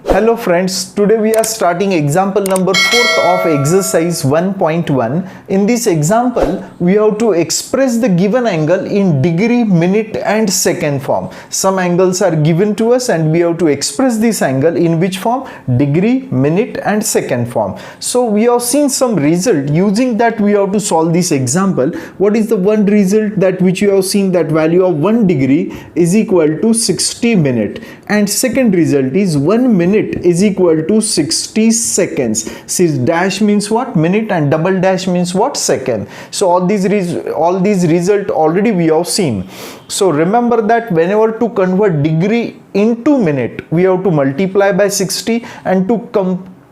Hello friends, today we are starting example number 4th of exercise 1.1. In this example, we have to express the given angle in degree, minute and second form. Some angles are given to us and we have to express this angle in which form? Degree, minute and second form. So we have seen some result. Using that we have to solve this example. What is the one result that which you have seen, that value of 1 degree is equal to 60 minute, and second result is 1 minute is equal to 60 seconds. See, dash means what? Minute, and double dash means what? Second. So all these result already we have seen. So remember that whenever to convert degree into minute, we have to multiply by 60, and to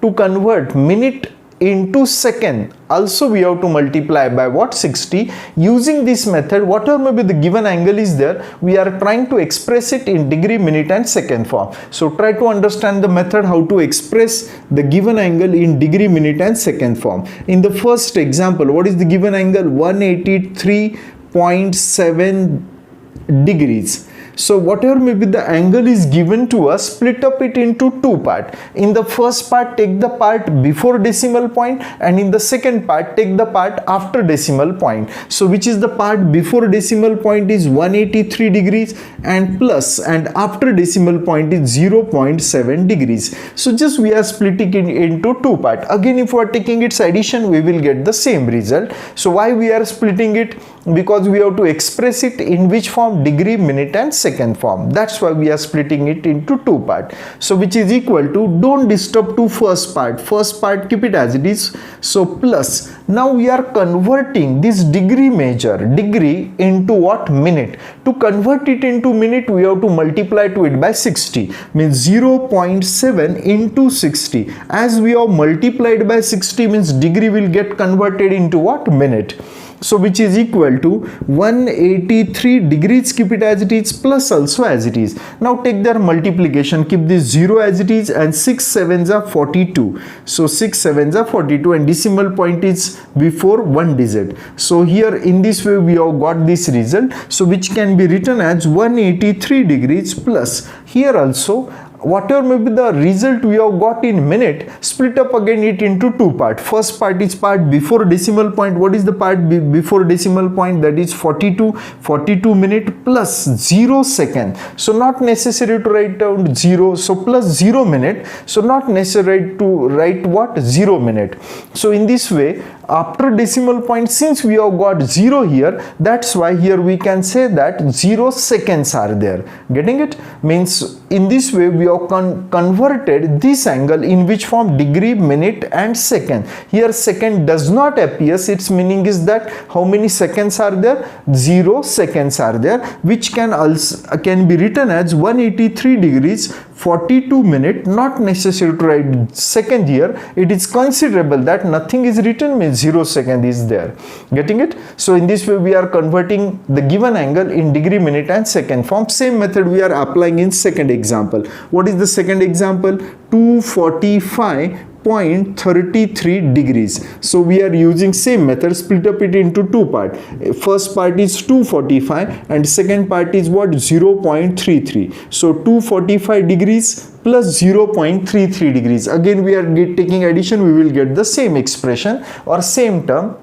convert minute into second also we have to multiply by what? 60. Using this method, whatever may be the given angle is there, we are trying to express it in degree, minute and second form. So try to understand the method how to express the given angle in degree, minute and second form. In the first example, what is the given angle? 183.7 degrees. So whatever may be the angle is given to us, split up it into two parts. In the first part, take the part before decimal point, and in the second part, take the part after decimal point. So which is the part before decimal point is 183 degrees, and plus, and after decimal point is 0.7 degrees. So just we are splitting it into two parts. Again, if we are taking its addition, we will get the same result. So why we are splitting it? Because we have to express it in which form? Degree, minute and second form. That's why we are splitting it into two parts. So which is equal to, don't disturb to first part keep it as it is. So plus, now we are converting this degree into what? Minute. To convert it into minute, we have to multiply to it by 60, means 0.7 into 60. As we have multiplied by 60, means degree will get converted into what? Minute. So which is equal to 183 degrees, keep it as it is, plus also as it is. Now take their multiplication, keep this 0 as it is, and 6 sevens are 42. So 6 sevens are 42, and decimal point is before one digit. So here in this way we have got this result. So which can be written as 183 degrees plus, here also whatever may be the result we have got in minute, split up again it into two parts. First part is part before decimal point. What is the part before decimal point? That is 42 minute plus 0 second. So not necessary to write down 0. So plus 0 minute. So not necessary to write what? 0 minute. So in this way, after decimal point, since we have got 0 here, that's why here we can say that 0 seconds are there. Getting it? Means in this way we have converted this angle in which form? Degree, minute and second. Here second does not appear. Its meaning is that how many seconds are there? 0 seconds are there, which can be written as 183 degrees 42 minute. Not necessary to write second here. It is considerable that nothing is written, means 0 second is there. Getting it? So in this way we are converting the given angle in degree, minute and second form. Same method we are applying in second example. What is the second example? 245.33 degrees. So we are using same method, split up it into two parts. First part is 245 and second part is what? 0.33. So 245 degrees plus 0.33 degrees. Again we are taking addition, we will get the same expression or same term.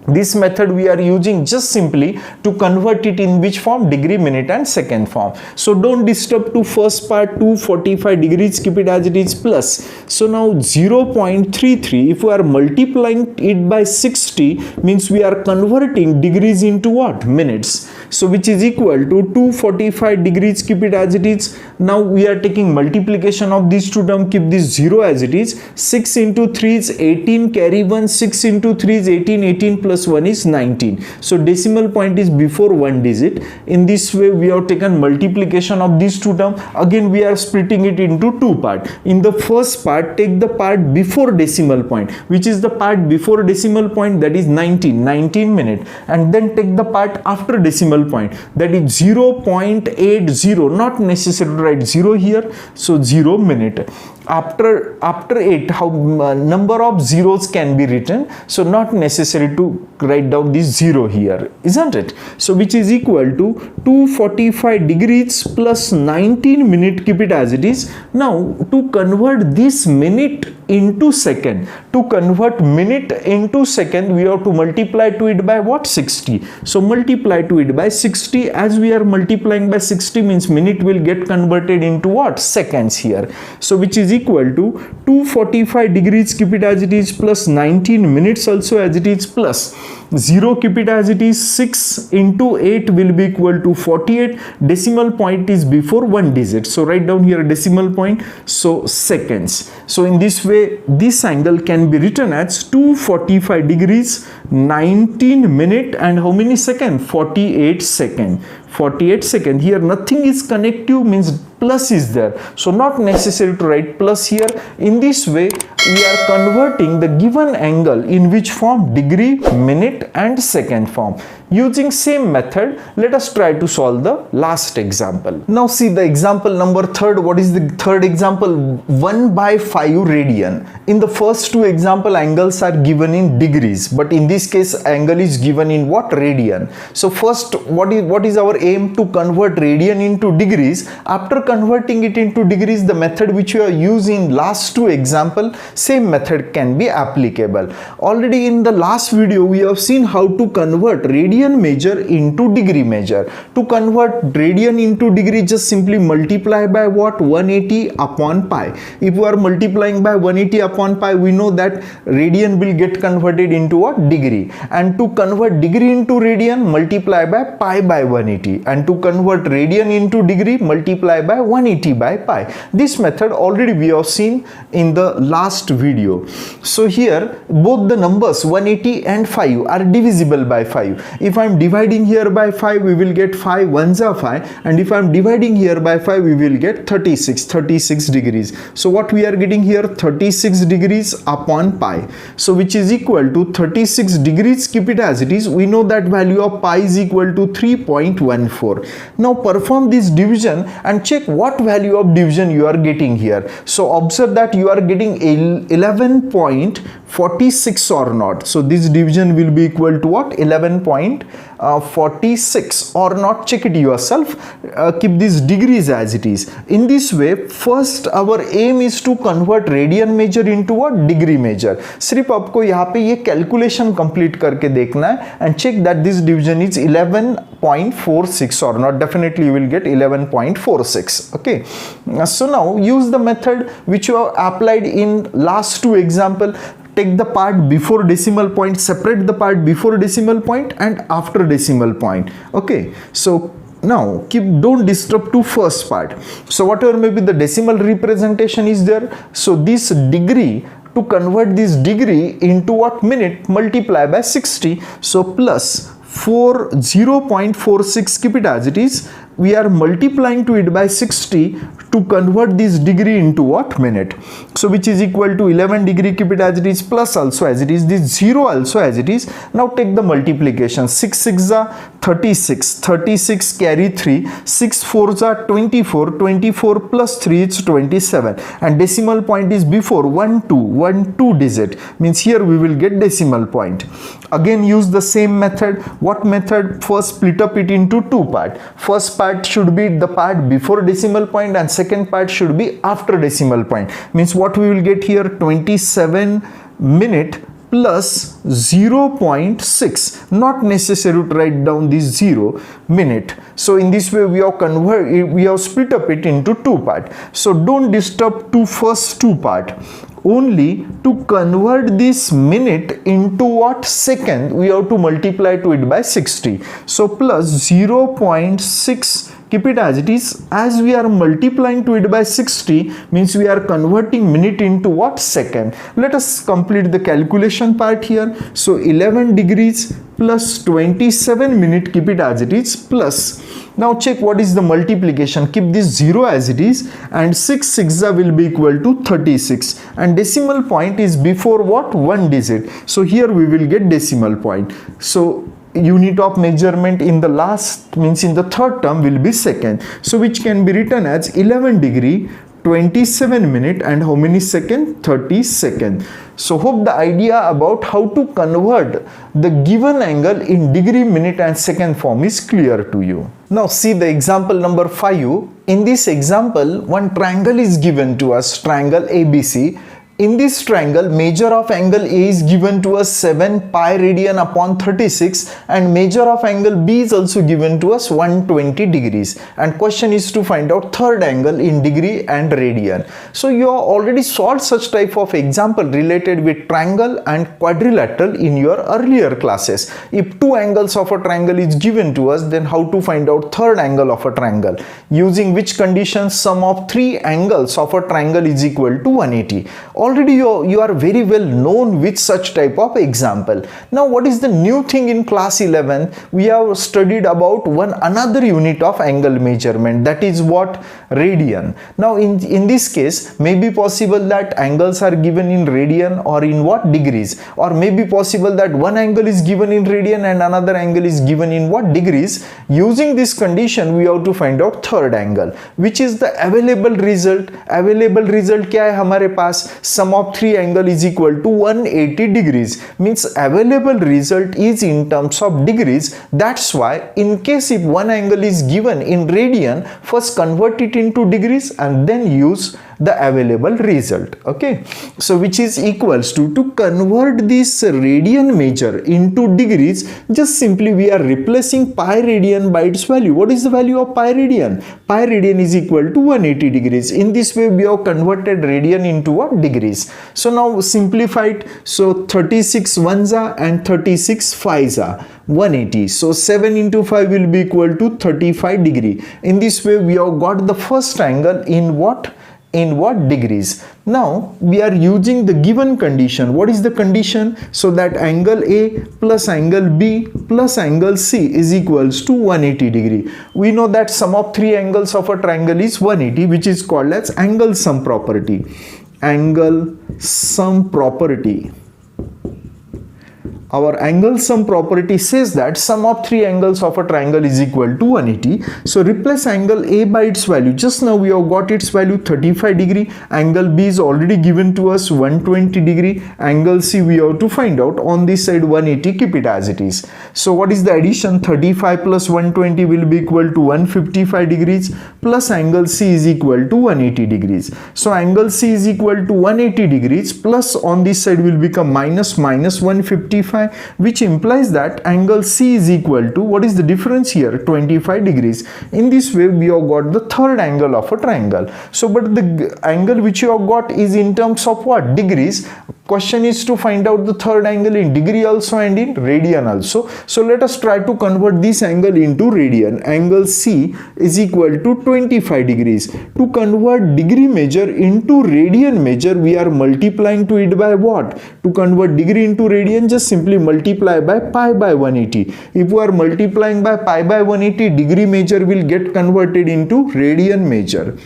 This method we are using just simply to convert it in which form? Degree, minute and second form. So don't disturb to first part 245 degrees, keep it as it is, plus. So now 0.33, if we are multiplying it by 60, means we are converting degrees into what? Minutes. So which is equal to 245 degrees, keep it as it is. Now we are taking multiplication of these two terms, keep this 0 as it is. 6 into 3 is 18, carry 1, 6 into 3 is 18, 18 plus 1 is 19. So decimal point is before one digit. In this way we have taken multiplication of these two terms. Again we are splitting it into two parts. In the first part, take the part before decimal point. Which is the part before decimal point? That is 19 minute. And then take the part after decimal decimal point, that is 0.80. Not necessary to write 0 here, so 0 minute. After 8, how number of zeros can be written, so not necessary to write down this 0 here, isn't it? So which is equal to 245 degrees plus 19 minute, keep it as it is. Now to convert this minute into second, to convert minute into second, we have to multiply to it by what? 60. So multiply to it by 60. As we are multiplying by 60 means minute will get converted into what? Seconds here. So which is equal to 245 degrees, keep it as it is, plus 19 minutes also as it is, plus 0, keep it as it is. 6 into 8 will be equal to 48. Decimal point is before one digit, so write down here decimal point, so seconds. So in this way this angle can be written as 245 degrees 19 minute and how many second? 48 second. 48 second. Here nothing is connective, means plus is there, so not necessary to write plus here. In this way we are converting the given angle in which form? Degree, minute and second form. Using same method, let us try to solve the last example. Now see the example number 3rd. What is the third example? 1/5 radian. In the first two example angles are given in degrees, but in this case angle is given in what? Radian. So first what is our aim? To convert radian into degrees. After converting it into degrees, the method which we are using last two example, same method can be applicable. Already in the last video we have seen how to convert radian measure into degree measure. To convert radian into degree, just simply multiply by what? 180 upon pi. If we are multiplying by 180 upon pi, we know that radian will get converted into what? Degree. And to convert degree into radian, multiply by pi by 180. And to convert radian into degree, multiply by 180 by pi. This method already we have seen in the last video. So here both the numbers 180 and 5 are divisible by 5. If I am dividing here by 5, we will get 5 ones are 5, and if I am dividing here by 5, we will get 36 degrees. So what we are getting here? 36 degrees upon pi. So which is equal to 36 degrees, keep it as it is. We know that value of pi is equal to 3.14. Now perform this division and check what value of division you are getting here. So observe that you are getting 11.46 or not. So this division will be equal to what? 11.46 or not. Check it yourself. Keep these degrees as it is. In this way, first our aim is to convert radian measure into what? Degree measure. सिर्फ आपको यहाँ पे ये calculation complete करके देखना है and check that this division is 11.46 or not. Definitely you will get 11.46. Okay. So now use the method which you have applied in last two example. Take the part before decimal point, separate the part before decimal point and after decimal point. Okay. So now don't disturb to first part. So whatever may be the decimal representation is there. So this degree, to convert this degree into what? Minute, multiply by 60. So plus 0.46, keep it as it is. We are multiplying to it by 60 to convert this degree into what? Minute. So which is equal to 11 degree, keep it as it is, plus also as it is, this 0 also as it is. Now take the multiplication. 6 6 are 36, 36 carry 3, 6 4s are 24, 24 plus 3 is 27, and decimal point is before 1 2 digit, means here we will get decimal point. Again use the same method. What method? First split up it into two parts. First part should be the part before decimal point and second part should be after decimal point. Means what we will get here? 27 minute plus 0.6. Not necessary to write down this 0 minute. So in this way we have split up it into two parts. So don't disturb to first two part. Only to convert this minute into what? Second, we have to multiply to it by 60. So plus 0.6, keep it as it is. As we are multiplying to it by 60 means we are converting minute into what? Second. Let us complete the calculation part here. So 11 degrees plus 27 minute, keep it as it is, plus. Now check what is the multiplication. Keep this 0 as it is, and 6 6 will be equal to 36, and decimal point is before what? One digit. So here we will get decimal point. So unit of measurement in the last, means in the third term, will be second. So which can be written as 11 degree 27 minute and how many second? 30 second. So hope the idea about how to convert the given angle in degree, minute and second form is clear to you. Now see the example number 5. In this example, one triangle is given to us, triangle ABC. In this triangle, measure of angle A is given to us 7 pi radian upon 36 and measure of angle B is also given to us 120 degrees, and question is to find out third angle in degree and radian. So you have already solved such type of example related with triangle and quadrilateral in your earlier classes. If two angles of a triangle is given to us, then how to find out third angle of a triangle, using which condition sum of three angles of a triangle is equal to 180. Already you are very well known with such type of example. Now what is the new thing in class 11? We have studied about another unit of angle measurement, that is what? Radian. Now in this case, may be possible that angles are given in radian or in what? Degrees, or may be possible that one angle is given in radian and another angle is given in what? Degrees. Using this condition, we have to find out third angle, which is the available result. Available result क्या है हमारे पास? Sum of three angle is equal to 180 degrees, means available result is in terms of degrees. That's why in case if one angle is given in radian, first convert it into degrees and then use the available result. Okay, so which is equals to convert this radian measure into degrees, just simply we are replacing pi radian by its value. What is the value of pi radian? Pi radian is equal to 180 degrees. In this way we have converted radian into what? Degrees. So now simplify it. So 36 ones are and 36 fives are 180. So 7 into 5 will be equal to 35 degree. In this way we have got the first angle in what? In what? Degrees. Now we are using the given condition. What is the condition? So that angle A plus angle B plus angle C is equals to 180 degree. We know that sum of three angles of a triangle is 180, which is called as angle sum property. Angle sum property. Our angle sum property says that sum of three angles of a triangle is equal to 180. So replace angle A by its value. Just now we have got its value 35 degree. Angle B is already given to us 120 degree. Angle C we have to find out. On this side 180, keep it as it is. So what is the addition? 35 plus 120 will be equal to 155 degrees plus angle C is equal to 180 degrees. So angle C is equal to 180 degrees plus on this side will become minus 155, which implies that angle C is equal to, what is the difference here? 25 degrees. In this way we have got the third angle of a triangle. So but the angle which you have got is in terms of what? Degrees. Question is to find out the third angle in degree also and in radian also. So let us try to convert this angle into radian. Angle C is equal to 25 degrees. To convert degree measure into radian measure, we are multiplying to it by what? To convert degree into radian, just simply multiply by pi by 180. If we are multiplying by pi by 180, degree measure will get converted into radian measure.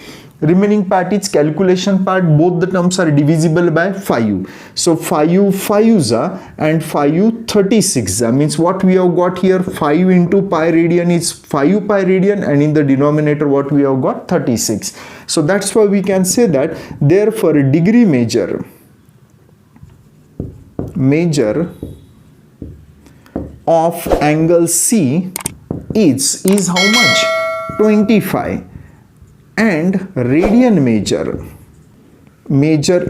Remaining part is calculation part. Both the terms are divisible by 5. So 5 5s and 5 36 means what we have got here? 5 into pi radian is 5 pi radian, and in the denominator what we have got? 36. So that's why we can say that therefore a degree measure of angle C is how much? 25. And radian measure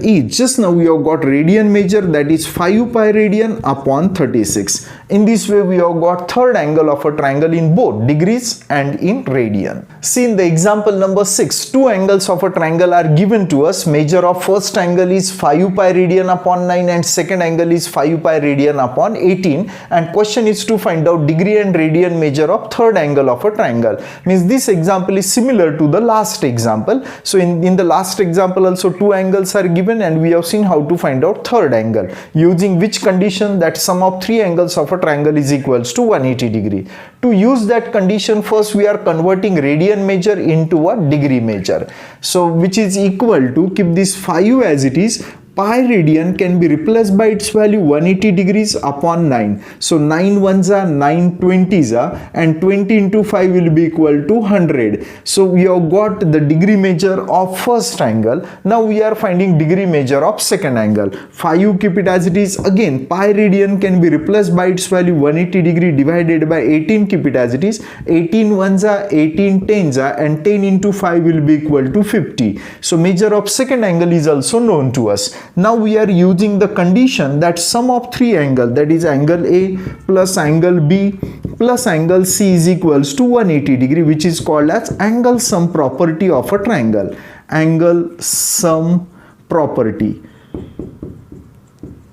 is, just now we have got radian measure, that is 5 pi radian upon 36. In this way we have got third angle of a triangle in both degrees and in radian. See in the example number 6, two angles of a triangle are given to us. Measure of first angle is 5 pi radian upon 9 and second angle is 5 pi radian upon 18, and question is to find out degree and radian measure of third angle of a triangle. Means this example is similar to the last example. So in the last example also two angles are given, and we have seen how to find out third angle, using which condition? That sum of three angles of a triangle is equals to 180 degree. To use that condition, first we are converting radian measure into a degree measure. So which is equal to, keep this 5 as it is, pi radian can be replaced by its value 180 degrees upon 9. So 9 ones are 9 20s are, and 20 into 5 will be equal to 100. So we have got the degree measure of first angle. Now we are finding degree measure of second angle. 5 keep it as it is. Again, pi radian can be replaced by its value 180 degree divided by 18, keep it as it is. 18 ones are 18 tens are, and 10 into 5 will be equal to 50. So measure of second angle is also known to us. Now we are using the condition that sum of three angles, that is angle A plus angle B plus angle C is equals to 180 degree, which is called as angle sum property of a triangle. Angle sum property.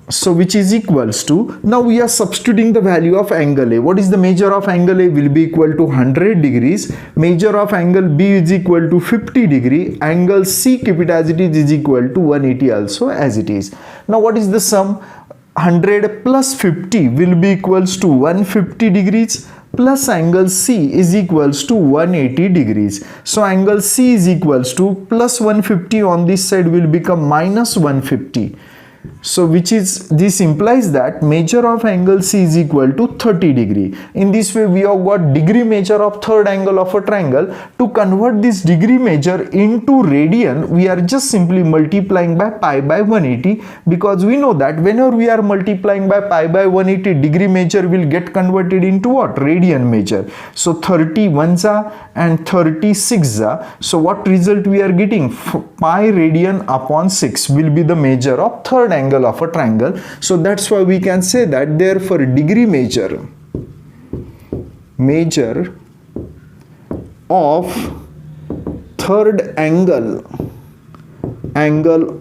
So which is equals to, now we are substituting the value of angle A. What is the measure of angle A? Will be equal to 100 degrees. Measure of angle B is equal to 50 degree. Angle C, keep it as it is equal to 180 also as it is. Now what is the sum? 100 plus 50 will be equals to 150 degrees plus angle C is equals to 180 degrees. So angle C is equals to plus 150 on this side will become minus 150. So which is, this implies that measure of angle C is equal to 30 degree. In this way we have got degree measure of third angle of a triangle. To convert this degree measure into radian, we are just simply multiplying by pi by 180, because we know that whenever we are multiplying by pi by 180, degree measure will get converted into what? Radian measure. So 30 ones are and 36 are. So what result we are getting? Pi radian upon 6 will be the measure of third angle of a triangle. So that's why we can say that therefore degree measure of third angle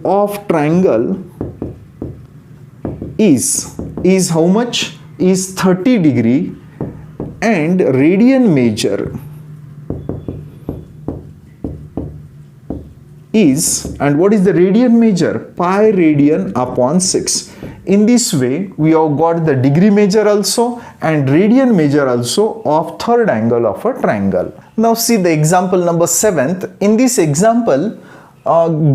of triangle is how much? Is 30 degree, and radian measure is, and what is the radian measure? Pi radian upon 6. In this way we have got the degree measure also and radian measure also of third angle of a triangle. Now see the example number 7th. In this example,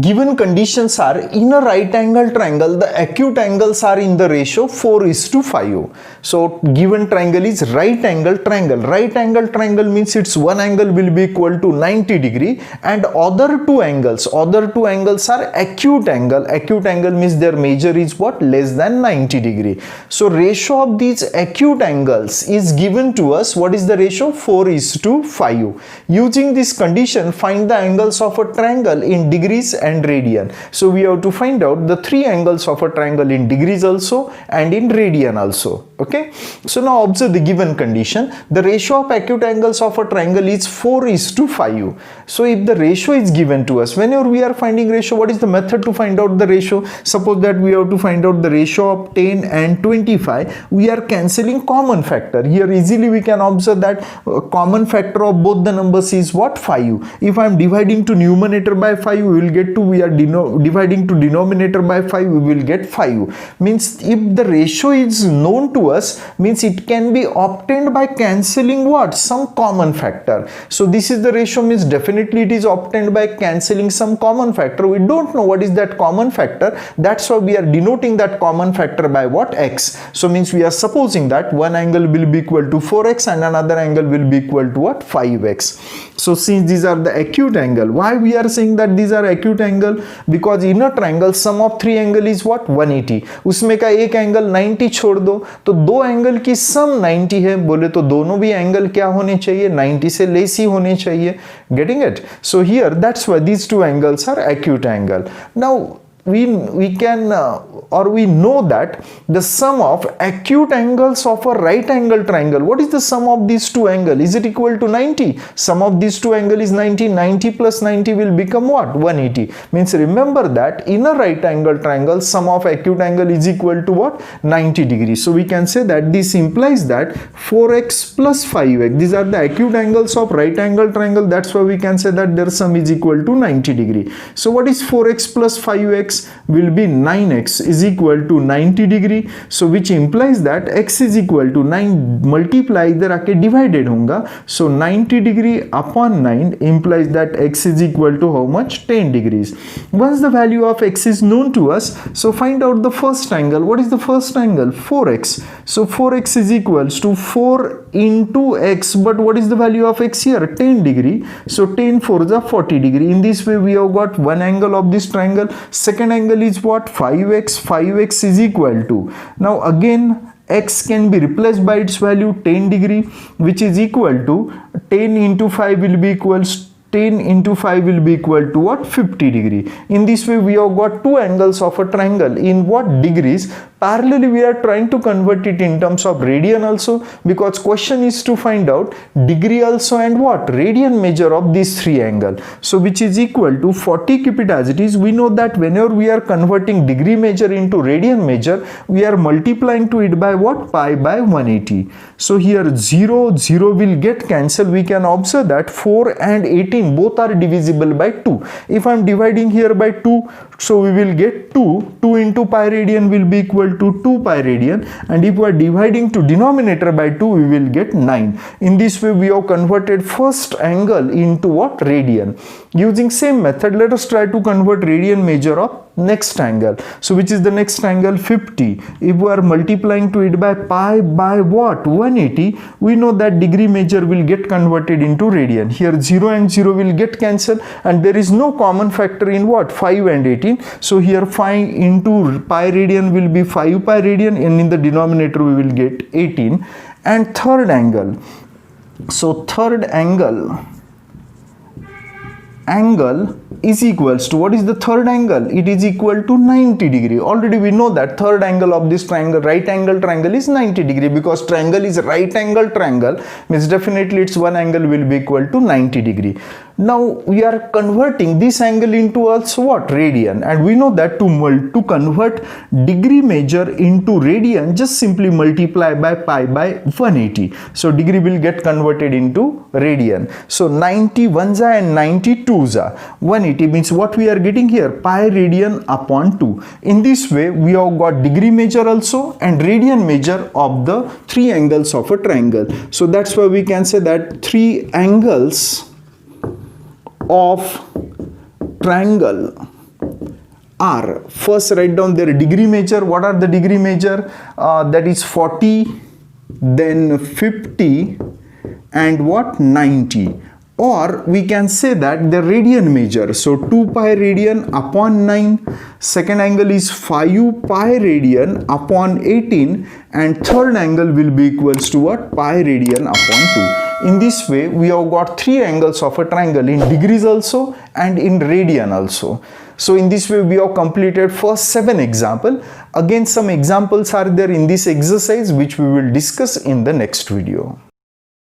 given conditions are, in a right angle triangle the acute angles are in the ratio 4:5. So given triangle is right angle triangle. Right angle triangle means its one angle will be equal to 90 degree, and other two angles are acute angle. Acute angle means their measure is what? Less than 90 degree. So ratio of these acute angles is given to us. What is the ratio? 4:5. Using this condition, find the angles of a triangle in degrees and radian. So we have to find out the three angles of a triangle in degrees also and in radian also. Okay, so now observe the given condition. The ratio of acute angles of a triangle is 4:5. So if the ratio is given to us, whenever we are finding ratio, what is the method to find out the ratio? Suppose that we have to find out the ratio of 10 and 25. We are cancelling common factor. Here easily we can observe that common factor of both the numbers is what? 5. If I am dividing to numerator by 5, we will get 2. We are dividing to denominator by 5, we will get 5. Means if the ratio is known to us, means it can be obtained by cancelling what? Some common factor. So this is the ratio, means definitely it is obtained by cancelling some common factor. We don't know what is that common factor. That's why we are denoting that common factor by what? X. So means we are supposing that one angle will be equal to 4x and another angle will be equal to what? 5x. So since these are the acute angle, why we are saying that these are acute angle? Because in a triangle sum of three angle is what? 180. उसमें का एक angle 90 छोड़ दो तो दो angle की सम 90 है, बोले तो दोनों भी एंगल क्या होने चाहिए? 90 से लेस ही होने चाहिए. Getting it? So here that's why these two angles are acute angle. Now we can or we know that the sum of acute angles of a right angle triangle, what is the sum of these two angles? Is it equal to 90? Sum of these two angles is 90. 90 plus 90 will become what? 180. Means remember that in a right angle triangle sum of acute angle is equal to what? 90 degrees. So we can say that this implies that 4x plus 5x, these are the acute angles of right angle triangle. That's why we can say that their sum is equal to 90 degree. So what is 4x plus 5x? 5x will be 9x is equal to 90 degree. So which implies that x is equal to 9 multiply इधर आके divided होगा. So 90 degree upon 9 implies that x is equal to how much? 10 degrees. Once the value of x is known to us, so find out the first angle. What is the first angle? 4x. So 4x is equals to 4 into x, but what is the value of x here? 10 degree. So 10 4 is 40 degree. In this way we have got one angle of this triangle. Second angle is what? 5x. 5x is equal to, now again x can be replaced by its value 10 degree, which is equal to 10 into 5 will be equals 10 into 5 will be equal to what? 50 degree. In this way we have got two angles of a triangle. In what degrees? Parallelly we are trying to convert it in terms of radian also, because question is to find out degree also and what? Radian measure of these three angle. So which is equal to 40, keep it as it is. We know that whenever we are converting degree measure into radian measure, we are multiplying to it by what? Pi by 180. So here 0 will get cancelled. We can observe that 4 and 18 both are divisible by 2. If I am dividing here by 2, so we will get 2 into pi radian will be equal to 2 pi radian, and if we are dividing to denominator by 2 we will get 9. In this way we have converted first angle into what? Radian. Using same method, let us try to convert radian measure of next angle. So which is the next angle? 50. If we are multiplying to it by pi by what? 180, we know that degree measure will get converted into radian. Here 0 and 0 will get cancelled, and there is no common factor in what? 5 and 18. So here 5 into pi radian will be 5 pi radian, and in the denominator we will get 18. And third angle, so third angle is equals to, what is the third angle? It is equal to 90 degree. Already we know that third angle of this triangle, right angle triangle, is 90 degree, because triangle is right angle triangle, means definitely its one angle will be equal to 90 degree. Now we are converting this angle into also what? Radian, and we know that to convert degree measure into radian, just simply multiply by pi by 180. So degree will get converted into radian. So 90 ones are and 92s are 180, means what we are getting here? Pi radian upon 2. In this way we have got degree measure also and radian measure of the three angles of a triangle. So that's why we can say that three angles of triangle are, first write down their degree measure. What are the degree measure? That is 40, then 50, and what? 90. Or we can say that the radian measure. So 2 pi radian upon 9. Second angle is 5 pi radian upon 18, and third angle will be equals to what? Pi radian upon 2. In this way we have got three angles of a triangle in degrees also and in radian also. So in this way we have completed first 7 examples. Again some examples are there in this exercise which we will discuss in the next video.